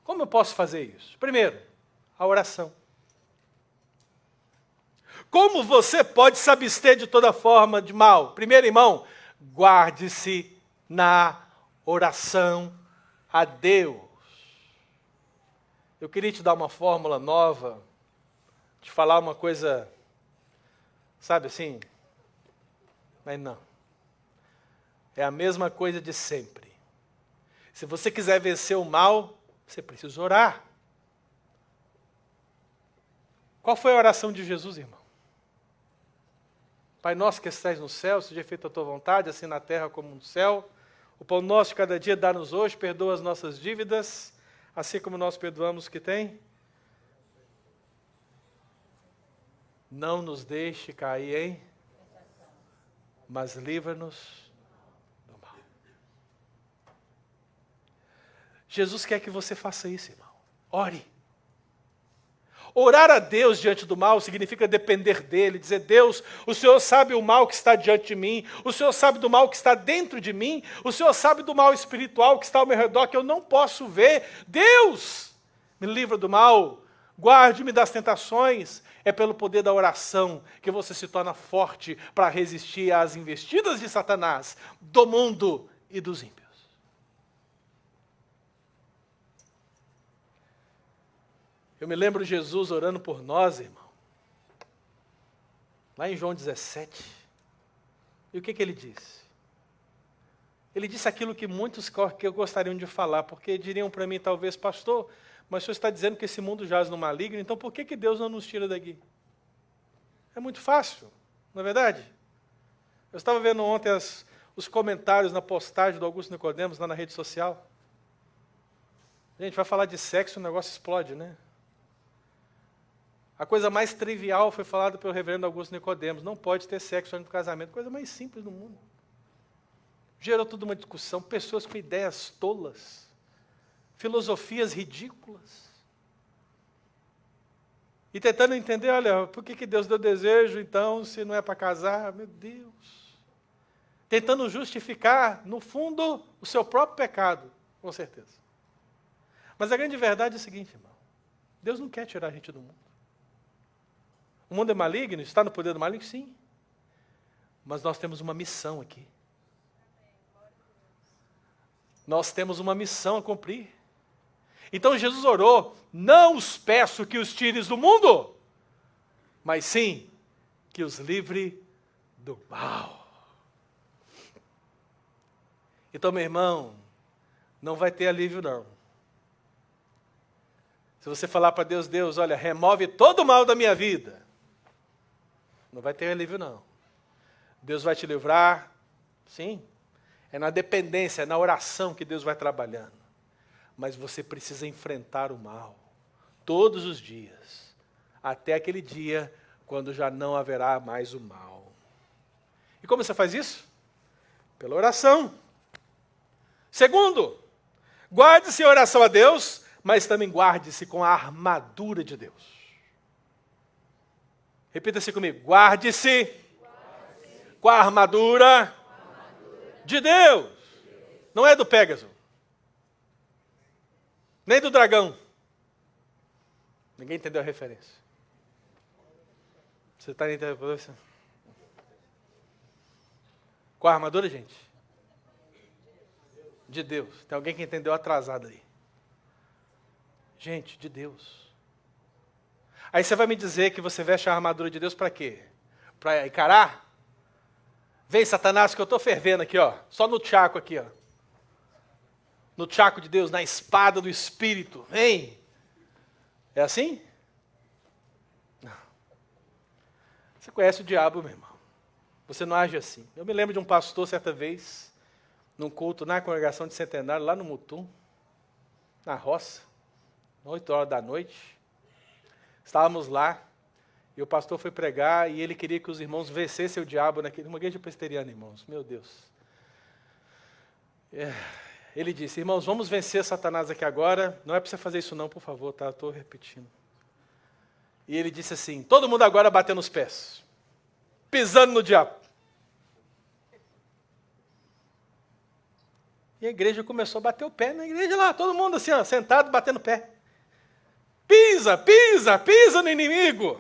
Como eu posso fazer isso? Primeiro, a oração. Como você pode se abster de toda forma de mal? Primeiro, irmão, guarde-se na oração a Deus. Eu queria te dar uma fórmula nova, te falar uma coisa, sabe assim? Mas não. É a mesma coisa de sempre. Se você quiser vencer o mal, você precisa orar. Qual foi a oração de Jesus, irmão? Pai nosso que estais no céu, seja feita a tua vontade, assim na terra como no céu. O pão nosso de cada dia dá-nos hoje, perdoa as nossas dívidas, assim como nós perdoamos os que têm. Não nos deixe cair em, mas livra-nos do mal. Jesus quer que você faça isso, irmão. Ore. Orar a Deus diante do mal significa depender dele, dizer: Deus, o Senhor sabe o mal que está diante de mim, o Senhor sabe do mal que está dentro de mim, o Senhor sabe do mal espiritual que está ao meu redor, que eu não posso ver. Deus, me livra do mal, guarde-me das tentações. É pelo poder da oração que você se torna forte para resistir às investidas de Satanás, do mundo e dos ímpios. Eu me lembro de Jesus orando por nós, irmão. Lá em João 17. E o que ele disse? Ele disse aquilo que muitos que gostariam de falar, porque diriam para mim, talvez: pastor, mas o senhor está dizendo que esse mundo jaz no maligno, então por que Deus não nos tira daqui? É muito fácil, não é verdade? Eu estava vendo ontem os comentários na postagem do Augusto Nicodemos, lá na rede social. Gente, vai falar de sexo, o negócio explode, né? A coisa mais trivial foi falada pelo reverendo Augusto Nicodemos: não pode ter sexo antes do casamento. Coisa mais simples do mundo. Gerou toda uma discussão, pessoas com ideias tolas, filosofias ridículas. E tentando entender: olha, por que Deus deu desejo, então, se não é para casar? Meu Deus. Tentando justificar, no fundo, o seu próprio pecado, com certeza. Mas a grande verdade é o seguinte, irmão: Deus não quer tirar a gente do mundo. O mundo é maligno? Está no poder do maligno? Sim. Mas nós temos uma missão aqui. Nós temos uma missão a cumprir. Então Jesus orou: não os peço que os tires do mundo, mas sim que os livre do mal. Então, meu irmão, não vai ter alívio não. Se você falar para Deus: Deus, olha, remove todo o mal da minha vida, não vai ter alívio não. Deus vai te livrar, sim. É na dependência, é na oração que Deus vai trabalhando. Mas você precisa enfrentar o mal todos os dias, até aquele dia quando já não haverá mais o mal. E como você faz isso? Pela oração. Segundo, guarde-se em oração a Deus, mas também guarde-se com a armadura de Deus. Repita-se comigo: guarde-se com a armadura de Deus. Não é do Pégaso, nem do dragão. Ninguém entendeu a referência. Você está entendendo? Com a armadura, gente? De Deus. Tem alguém que entendeu atrasado aí. Gente, de Deus. Aí você vai me dizer que você veste a armadura de Deus para quê? Para encarar? Vem, Satanás, que eu estou fervendo aqui, ó. Só no tchaco aqui, ó. No tchaco de Deus, na espada do Espírito. Vem. É assim? Não. Você conhece o diabo, meu irmão. Você não age assim. Eu me lembro de um pastor, certa vez, num culto na congregação de Centenário, lá no Mutum, na roça, 8 horas da noite. Estávamos lá, e o pastor foi pregar, e ele queria que os irmãos vencessem o diabo numa igreja presbiteriana, irmãos. Meu Deus. Ele disse, irmãos, vamos vencer Satanás aqui agora. Não é para você fazer isso não, por favor, tá? Estou repetindo. E ele disse assim, todo mundo agora batendo os pés, pisando no diabo. E a igreja começou a bater o pé na igreja lá, todo mundo assim, ó, sentado, batendo o pé. Pisa, pisa, pisa no inimigo.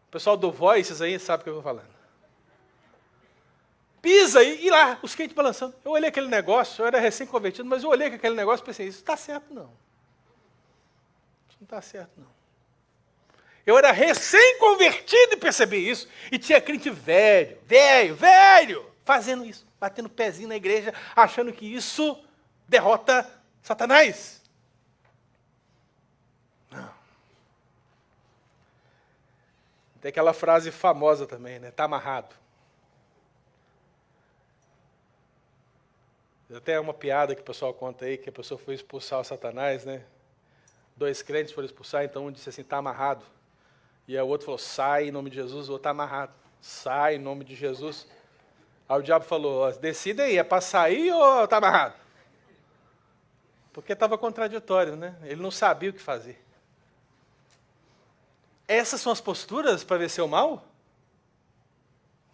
O pessoal do Voices aí sabe o que eu estou falando. Pisa e lá, os crentes balançando. Eu olhei aquele negócio, eu era recém-convertido, mas eu olhei aquele negócio e pensei, isso está certo não. Isso não está certo não. Eu era recém-convertido e percebi isso. E tinha crente velho, fazendo isso, batendo pezinho na igreja, achando que isso derrota Satanás. Não. Tem aquela frase famosa também, né? Está amarrado. Até uma piada que o pessoal conta aí, que a pessoa foi expulsar o Satanás, né? 2 crentes foram expulsar, então um disse assim, está amarrado. E aí o outro falou, sai em nome de Jesus, o outro está amarrado. Sai em nome de Jesus. Aí o diabo falou, decida aí, é para sair ou está amarrado? Porque estava contraditório, né? Ele não sabia o que fazer. Essas são as posturas para vencer o mal?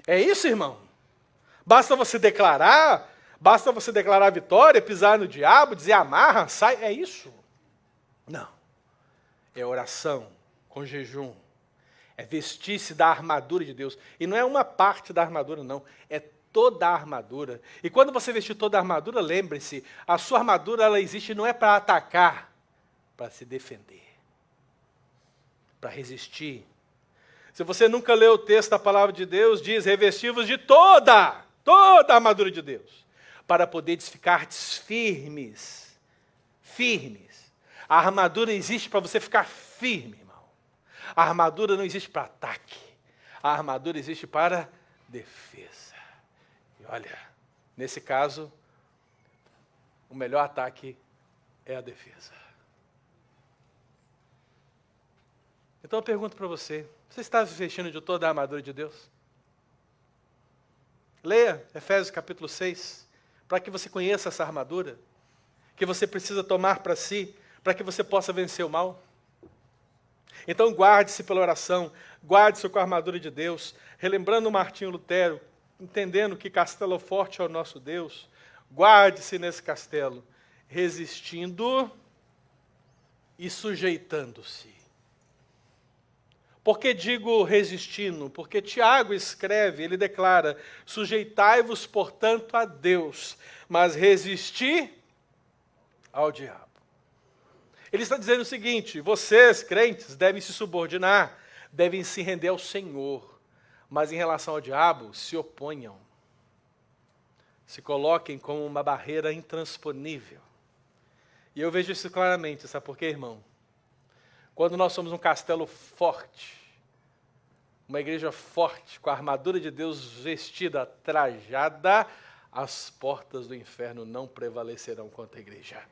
É isso, irmão? Basta você declarar a vitória, pisar no diabo, dizer amarra, sai, é isso? Não. É oração, com jejum. É vestir-se da armadura de Deus. E não é uma parte da armadura, não. É toda a armadura. E quando você vestir toda a armadura, lembre-se, a sua armadura ela existe não é para atacar, para se defender, para resistir. Se você nunca leu o texto da palavra de Deus, diz, revesti-vos de toda a armadura de Deus, para poderes ficar firmes. Firmes. A armadura existe para você ficar firme, irmão. A armadura não existe para ataque. A armadura existe para defesa. E olha, nesse caso, o melhor ataque é a defesa. Então eu pergunto para você, você está se vestindo de toda a armadura de Deus? Leia Efésios capítulo 6, para que você conheça essa armadura, que você precisa tomar para si, para que você possa vencer o mal. Então guarde-se pela oração, guarde-se com a armadura de Deus, relembrando Martinho Lutero, entendendo que castelo forte é o nosso Deus, guarde-se nesse castelo, resistindo e sujeitando-se. Por que digo resistindo? Porque Tiago escreve, ele declara, sujeitai-vos, portanto, a Deus, mas resisti ao diabo. Ele está dizendo o seguinte, vocês, crentes, devem se subordinar, devem se render ao Senhor, mas em relação ao diabo, se oponham. Se coloquem como uma barreira intransponível. E eu vejo isso claramente, sabe por quê, irmão? Quando nós somos um castelo forte, uma igreja forte, com a armadura de Deus vestida, trajada, as portas do inferno não prevalecerão contra a igreja.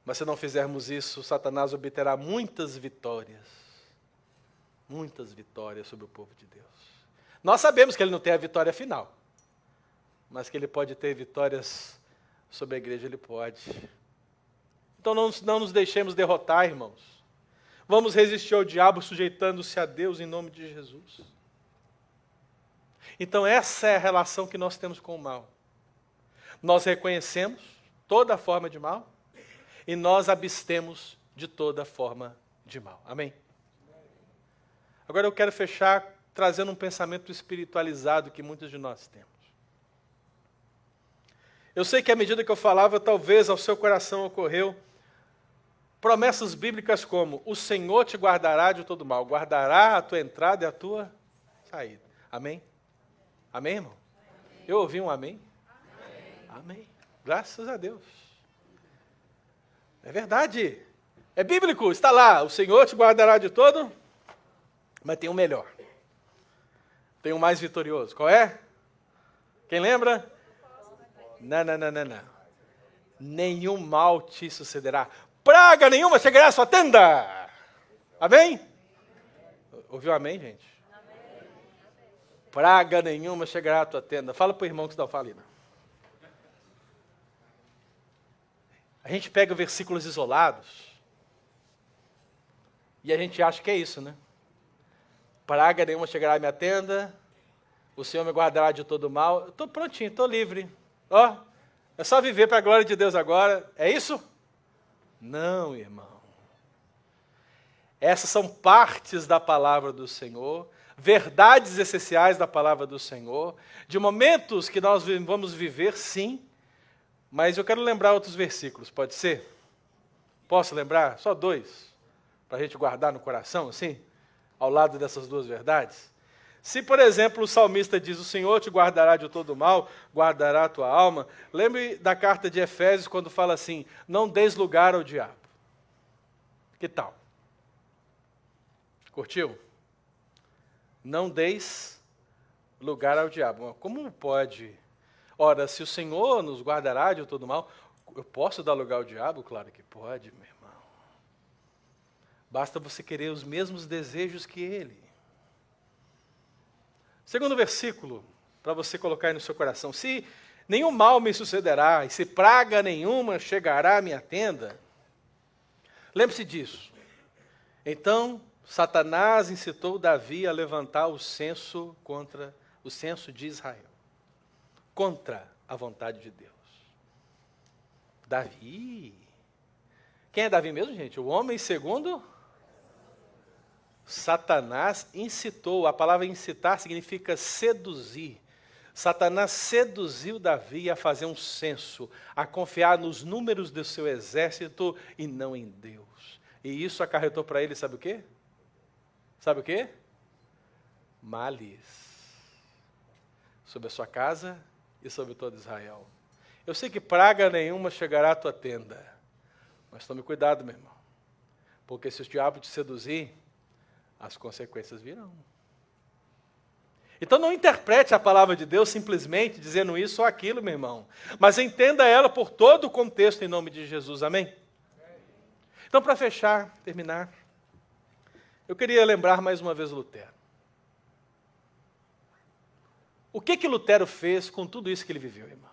Mas se não fizermos isso, Satanás obterá muitas vitórias sobre o povo de Deus. Nós sabemos que ele não tem a vitória final, mas que ele pode ter vitórias sobre a igreja, ele pode. Então não nos deixemos derrotar, irmãos. Vamos resistir ao diabo sujeitando-se a Deus em nome de Jesus. Então essa é a relação que nós temos com o mal. Nós reconhecemos toda forma de mal e nós abstemos de toda forma de mal. Amém? Agora eu quero fechar trazendo um pensamento espiritualizado que muitos de nós temos. Eu sei que à medida que eu falava, talvez ao seu coração ocorreu promessas bíblicas como o Senhor te guardará de todo mal, guardará a tua entrada e a tua saída. Amém? Amém, irmão? Amém. Eu ouvi um amém? Amém? Amém. Graças a Deus. É verdade. É bíblico, está lá. O Senhor te guardará de todo, mas tem um melhor. Tem um mais vitorioso. Qual é? Quem lembra? Não. Nenhum mal te sucederá. Praga nenhuma chegará à sua tenda. Amém? Ouviu amém, gente? Amém. Praga nenhuma chegará à tua tenda. Fala para o irmão que você não fala ali. Não. A gente pega versículos isolados e a gente acha que é isso, né? Praga nenhuma chegará à minha tenda, o Senhor me guardará de todo mal. Eu estou prontinho, estou livre. Ó, é só viver para a glória de Deus agora. É isso? Não, irmão. Essas são partes da palavra do Senhor, verdades essenciais da palavra do Senhor, de momentos que nós vamos viver, sim, mas eu quero lembrar outros versículos, pode ser? Posso lembrar? Só 2, para a gente guardar no coração, assim, ao lado dessas 2 verdades. Se, por exemplo, o salmista diz, o Senhor te guardará de todo mal, guardará a tua alma, lembre da carta de Efésios, quando fala assim, não deis lugar ao diabo. Que tal? Curtiu? Não deis lugar ao diabo. Como pode? Ora, se o Senhor nos guardará de todo mal, eu posso dar lugar ao diabo? Claro que pode, meu irmão. Basta você querer os mesmos desejos que ele. Segundo versículo, para você colocar aí no seu coração. Se nenhum mal me sucederá, e se praga nenhuma chegará à minha tenda, lembre-se disso. Então, Satanás incitou Davi a levantar o censo de Israel, contra a vontade de Deus. Davi. Quem é Davi mesmo, gente? O homem segundo Satanás incitou. A palavra incitar significa seduzir. Satanás seduziu Davi a fazer um censo, a confiar nos números do seu exército e não em Deus. E isso acarretou para ele, sabe o quê? Sabe o quê? Males sobre a sua casa e sobre todo Israel. Eu sei que praga nenhuma chegará à tua tenda, mas tome cuidado, meu irmão, porque se o diabo te seduzir, as consequências virão. Então não interprete a palavra de Deus simplesmente dizendo isso ou aquilo, meu irmão, mas entenda ela por todo o contexto em nome de Jesus, amém? Então, para fechar, terminar, eu queria lembrar mais uma vez Lutero. O que Lutero fez com tudo isso que ele viveu, irmão?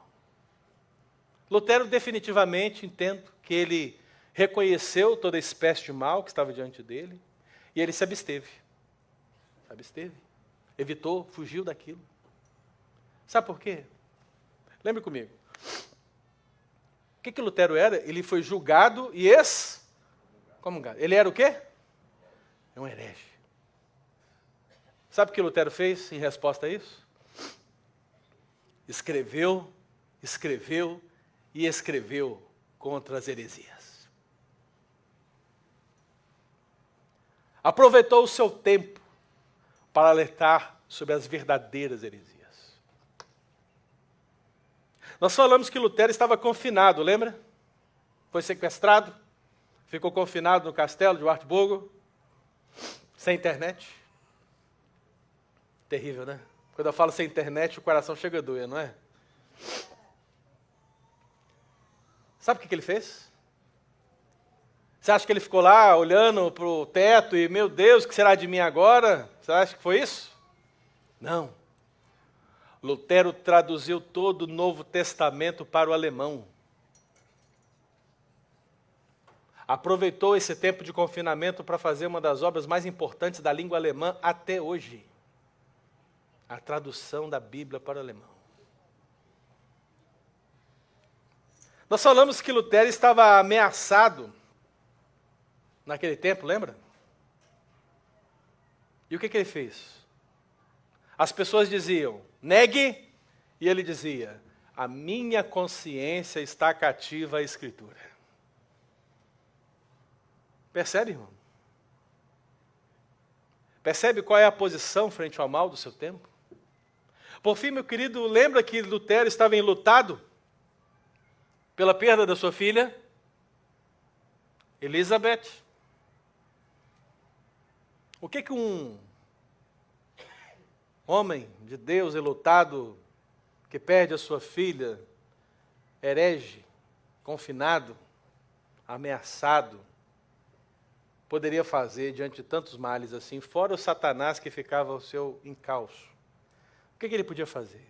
Lutero definitivamente, entendo, que ele reconheceu toda espécie de mal que estava diante dele e ele se absteve. Se absteve. Evitou, fugiu daquilo. Sabe por quê? Lembre comigo. O que Lutero era? Ele foi julgado e excomungado. Ele era o quê? É um herege. Sabe o que Lutero fez em resposta a isso? Escreveu e escreveu contra as heresias. Aproveitou o seu tempo para alertar sobre as verdadeiras heresias. Nós falamos que Lutero estava confinado, lembra? Foi sequestrado, ficou confinado no castelo de Wartburgo, sem internet. Terrível, né? Quando eu falo sem internet, o coração chega a doer, não é? Sabe o que ele fez? Você acha que ele ficou lá olhando para o teto e, meu Deus, o que será de mim agora? Você acha que foi isso? Não. Lutero traduziu todo o Novo Testamento para o alemão. Aproveitou esse tempo de confinamento para fazer uma das obras mais importantes da língua alemã até hoje. A tradução da Bíblia para o alemão. Nós falamos que Lutero estava ameaçado naquele tempo, lembra? E o que ele fez? As pessoas diziam, negue, e ele dizia, a minha consciência está cativa à Escritura. Percebe, irmão? Percebe qual é a posição frente ao mal do seu tempo? Por fim, meu querido, lembra que Lutero estava enlutado pela perda da sua filha? Elizabeth, o que um homem de Deus enlutado, que perde a sua filha, herege, confinado, ameaçado, poderia fazer diante de tantos males assim, fora o Satanás que ficava ao seu encalço? O que ele podia fazer?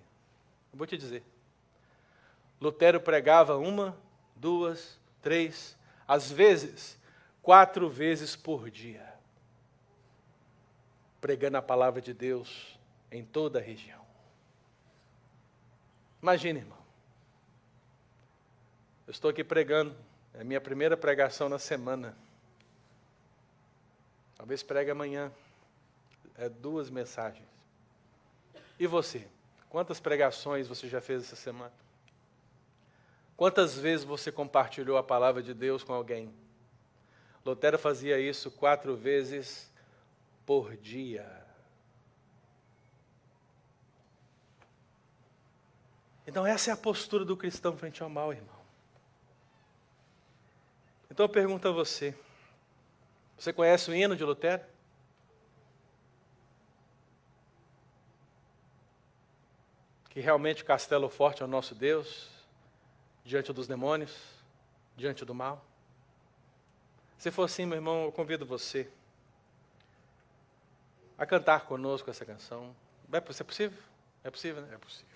Eu vou te dizer. Lutero pregava 1, 2, 3, às vezes 4 vezes por dia, pregando a palavra de Deus em toda a região. Imagine, irmão. Eu estou aqui pregando, é a minha primeira pregação na semana. Talvez pregue amanhã. É 2 mensagens. E você? Quantas pregações você já fez essa semana? Quantas vezes você compartilhou a palavra de Deus com alguém? Lutero fazia isso 4 vezes por dia. Então essa é a postura do cristão frente ao mal, irmão. Então eu pergunto a você, você conhece o hino de Lutero? Que realmente castelo forte é o nosso Deus, diante dos demônios, diante do mal? Se for assim, meu irmão, eu convido você a cantar conosco essa canção. Vai ser possível? É possível, né? É possível.